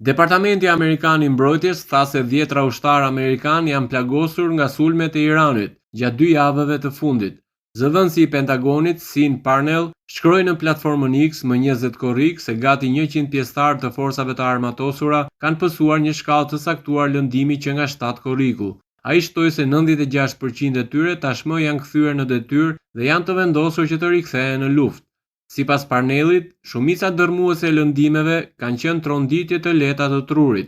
Departamenti Amerikan i Mbrojtjes tha se 10 ushtarë amerikan janë plagosur nga sulmet e Iranit gjatë 2 javëve të fundit. Zëvendësi i Pentagonit, Sean Parnell, shkroi në platformën X më 20 korrik se gati 100 pjesëtarë të forcave të armatosura kanë pësuar një shkallë të saktuar lëndimi që nga 7 korriku. Ai shtoi se 96% e tyre tashmë janë kthyer në detyrë dhe janë të vendosur që të rikthehen në luftë. Sipas Parnellit, shumica dërmuese e lëndimeve kanë qenë tronditje të lehta të trurit.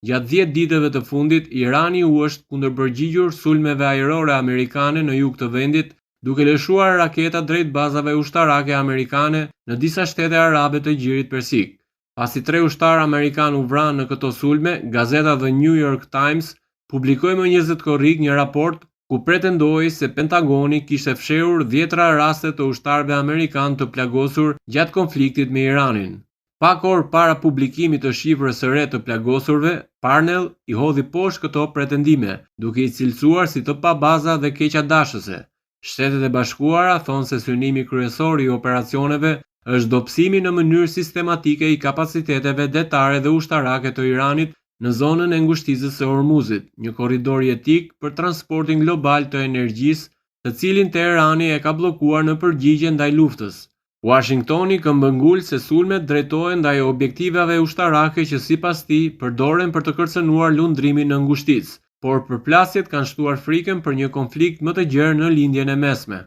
Gjatë 10 ditëve të fundit, Irani u është kundërpërgjigjur sulmeve ajrore amerikane në jug të vendit, duke lëshuar raketa drejt bazave ushtarake amerikane në disa shtete arabe të Gjirit Persik. Pasi 3 ushtarë amerikan u vranë në këto sulme, gazeta The New York Times publikoi më 20 korrik një raport ku pretendoi se Pentagoni kishte fshehur 10 raste të ushtarëve amerikan të plagosur gjatë konfliktit me Iranin. Pak orë para publikimit të shifrës së re të plagosurve, Parnell i hodhi poshtë këto pretendime, duke i cilësuar si të pabaza dhe keqadashëse. Shtetet e Bashkuara thonë se synimi kryesor i operacioneve është dobësimi në mënyrë sistematike i kapaciteteve detare dhe ushtarake të Iranit në zonën e ngushticës së Hormuzit, një korridor jetik për transportin global të energjisë, të cilin Teherani e ka bllokuar në përgjigje ndaj luftës. Washingtoni këmbëngul se sulmet drejtohen ndaj objektivave ushtarake që sipas tij përdoren për të kërcënuar lundrimin në ngushticë, por përplasjet kanë shtuar frikën për një konflikt më të gjerë në lindjen e mesme.